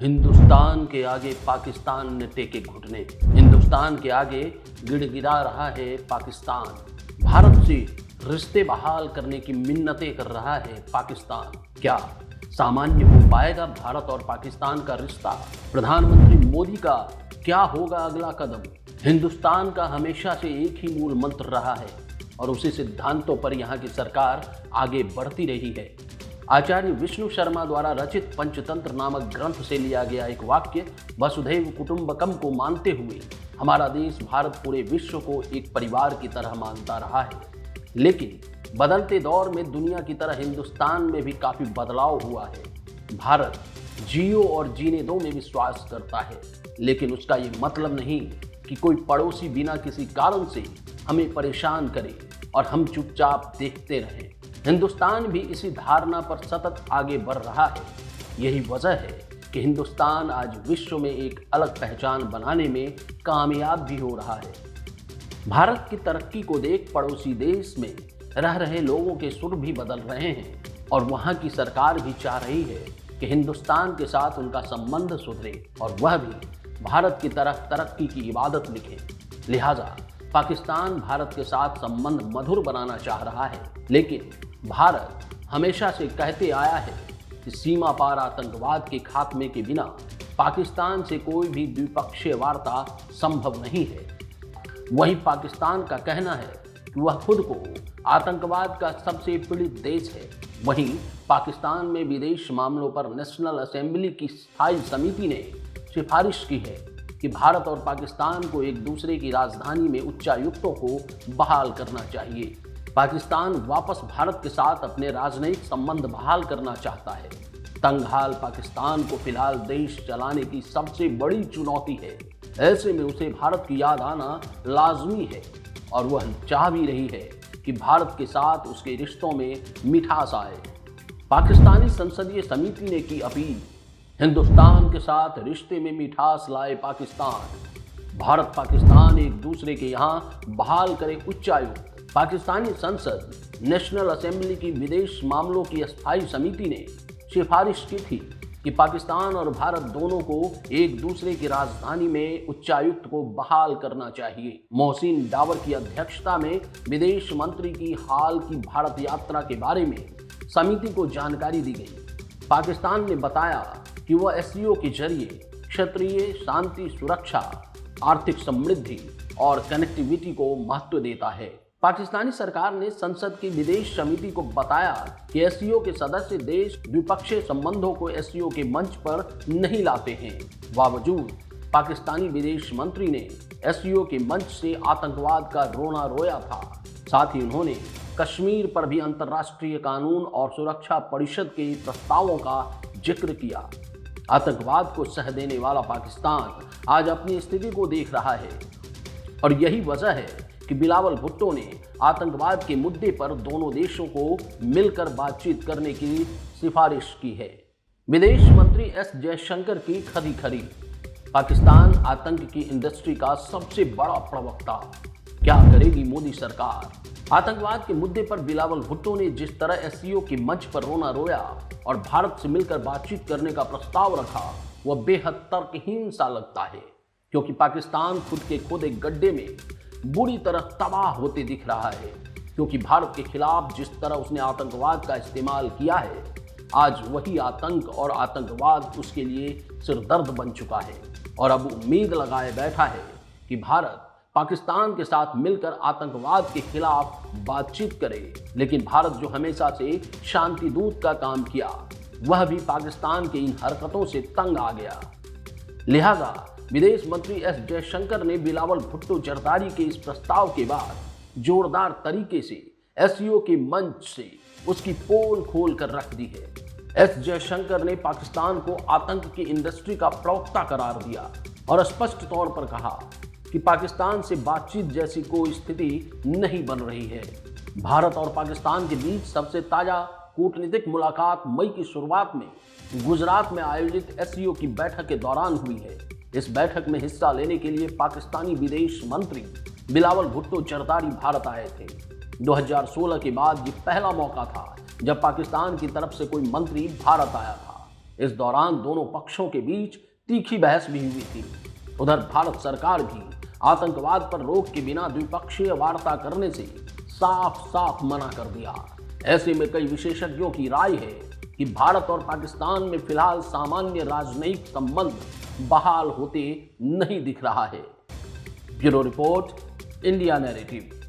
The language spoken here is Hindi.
हिंदुस्तान के आगे पाकिस्तान ने टेके घुटने। हिंदुस्तान के आगे गिड़गिड़ा रहा है पाकिस्तान। भारत से रिश्ते बहाल करने की मिन्नतें कर रहा है पाकिस्तान। क्या सामान्य हो पाएगा भारत और पाकिस्तान का रिश्ता? प्रधानमंत्री मोदी का क्या होगा अगला कदम? हिंदुस्तान का हमेशा से एक ही मूल मंत्र रहा है और उसी सिद्धांतों पर यहाँ की सरकार आगे बढ़ती रही है। आचार्य विष्णु शर्मा द्वारा रचित पंचतंत्र नामक ग्रंथ से लिया गया एक वाक्य वसुधैव कुटुंबकम को मानते हुए हमारा देश भारत पूरे विश्व को एक परिवार की तरह मानता रहा है। लेकिन बदलते दौर में दुनिया की तरह हिंदुस्तान में भी काफी बदलाव हुआ है। भारत जियो और जीने दो में विश्वास करता है, लेकिन उसका ये मतलब नहीं कि कोई पड़ोसी बिना किसी कारण से हमें परेशान करे और हम चुपचाप देखते रहें। हिंदुस्तान भी इसी धारणा पर सतत आगे बढ़ रहा है। यही वजह है कि हिंदुस्तान आज विश्व में एक अलग पहचान बनाने में कामयाब भी हो रहा है। भारत की तरक्की को देख पड़ोसी देश में रह रहे लोगों के सुर भी बदल रहे हैं और वहाँ की सरकार भी चाह रही है कि हिंदुस्तान के साथ उनका संबंध सुधरे और वह भी भारत की तरह तरक्की की इबादत लिखे। लिहाजा पाकिस्तान भारत के साथ संबंध मधुर बनाना चाह रहा है, लेकिन भारत हमेशा से कहते आया है कि सीमा पार आतंकवाद के खात्मे के बिना पाकिस्तान से कोई भी द्विपक्षीय वार्ता संभव नहीं है। वहीं पाकिस्तान का कहना है कि वह खुद को आतंकवाद का सबसे पीड़ित देश है। वहीं पाकिस्तान में विदेश मामलों पर नेशनल असेंबली की स्थायी समिति ने सिफारिश की है कि भारत और पाकिस्तान को एक दूसरे की राजधानी में उच्चायुक्तों को बहाल करना चाहिए। पाकिस्तान वापस भारत के साथ अपने राजनयिक संबंध बहाल करना चाहता है। तंगहाल पाकिस्तान को फिलहाल देश चलाने की सबसे बड़ी चुनौती है। ऐसे में उसे भारत की याद आना लाजमी है और वह चाह भी रही है कि भारत के साथ उसके रिश्तों में मिठास आए। पाकिस्तानी संसदीय समिति ने की अपील, हिंदुस्तान के साथ रिश्ते में मिठास लाए पाकिस्तान। भारत पाकिस्तान एक दूसरे के यहाँ बहाल करे उच्चायुक्त। पाकिस्तानी संसद नेशनल असेंबली की विदेश मामलों की स्थायी समिति ने सिफारिश की थी कि पाकिस्तान और भारत दोनों को एक दूसरे की राजधानी में उच्चायुक्त को बहाल करना चाहिए। मोहसिन डावर की अध्यक्षता में विदेश मंत्री की हाल की भारत यात्रा के बारे में समिति को जानकारी दी गई। पाकिस्तान ने बताया कि वह एससीओ के जरिए क्षेत्रीय शांति, सुरक्षा, आर्थिक समृद्धि और कनेक्टिविटी को महत्व देता है। पाकिस्तानी सरकार ने संसद की विदेश समिति को बताया कि एससीओ के सदस्य देश द्विपक्षीय संबंधों को एससीओ के मंच पर नहीं लाते हैं। बावजूद पाकिस्तानी विदेश मंत्री ने एससीओ के मंच से आतंकवाद का रोना रोया था। साथ ही उन्होंने कश्मीर पर भी अंतर्राष्ट्रीय कानून और सुरक्षा परिषद के प्रस्तावों का जिक्र किया। आतंकवाद को सह देने वाला पाकिस्तान आज अपनी स्थिति को देख रहा है और यही वजह है कि बिलावल भुट्टो ने आतंकवाद के मुद्दे पर दोनों देशों को मिलकर बातचीत करने की सिफारिश की है। विदेश मंत्री एस जयशंकर की खरी पाकिस्तान आतंक की इंडस्ट्री का सबसे बड़ा प्रवक्ता। क्या करेगी मोदी सरकार? आतंकवाद के मुद्दे पर बिलावल भुट्टो ने जिस तरह एससीओ के मंच पर रोना रोया और भारत से मिलकर बातचीत करने का प्रस्ताव रखा, वह बेहद तर्कहीन सा लगता है, क्योंकि पाकिस्तान खुद के खुद एक गड्ढे में बुरी तरह तबाह होते दिख रहा है। क्योंकि भारत के खिलाफ जिस तरह उसने आतंकवाद का इस्तेमाल किया है, आज वही आतंक और आतंकवाद उसके लिए सिरदर्द बन चुका है और अब उम्मीद लगाए बैठा है कि भारत पाकिस्तान के साथ मिलकर आतंकवाद के खिलाफ बातचीत करे। लेकिन भारत जो हमेशा से शांति दूत का काम किया, वह भी पाकिस्तान की इन हरकतों से तंग आ गया। लिहाजा विदेश मंत्री एस जयशंकर ने बिलावल भुट्टो जरदारी के इस प्रस्ताव के बाद जोरदार तरीके से एससीओ के मंच से उसकी पोल खोल कर रख दी है। एस जयशंकर ने पाकिस्तान को आतंक की इंडस्ट्री का प्रवक्ता करार दिया और स्पष्ट तौर पर कहा कि पाकिस्तान से बातचीत जैसी कोई स्थिति नहीं बन रही है। भारत और पाकिस्तान के बीच सबसे ताजा कूटनीतिक मुलाकात मई की शुरुआत में गुजरात में आयोजित एससीओ की बैठक के दौरान हुई है। इस बैठक में हिस्सा लेने के लिए पाकिस्तानी विदेश मंत्री बिलावल भुट्टो जरदारी भारत आए थे। 2016 के बाद ये पहला मौका था जब पाकिस्तान की तरफ से कोई मंत्री भारत आया था। इस दौरान दोनों पक्षों के बीच तीखी बहस भी हुई थी। उधर भारत सरकार भी आतंकवाद पर रोक के बिना द्विपक्षीय वार्ता करने से साफ साफ मना कर दिया। ऐसे में कई विशेषज्ञों की राय है कि भारत और पाकिस्तान में फिलहाल सामान्य राजनयिक संबंध बहाल होते नहीं दिख रहा है। Bureau report, India narrative.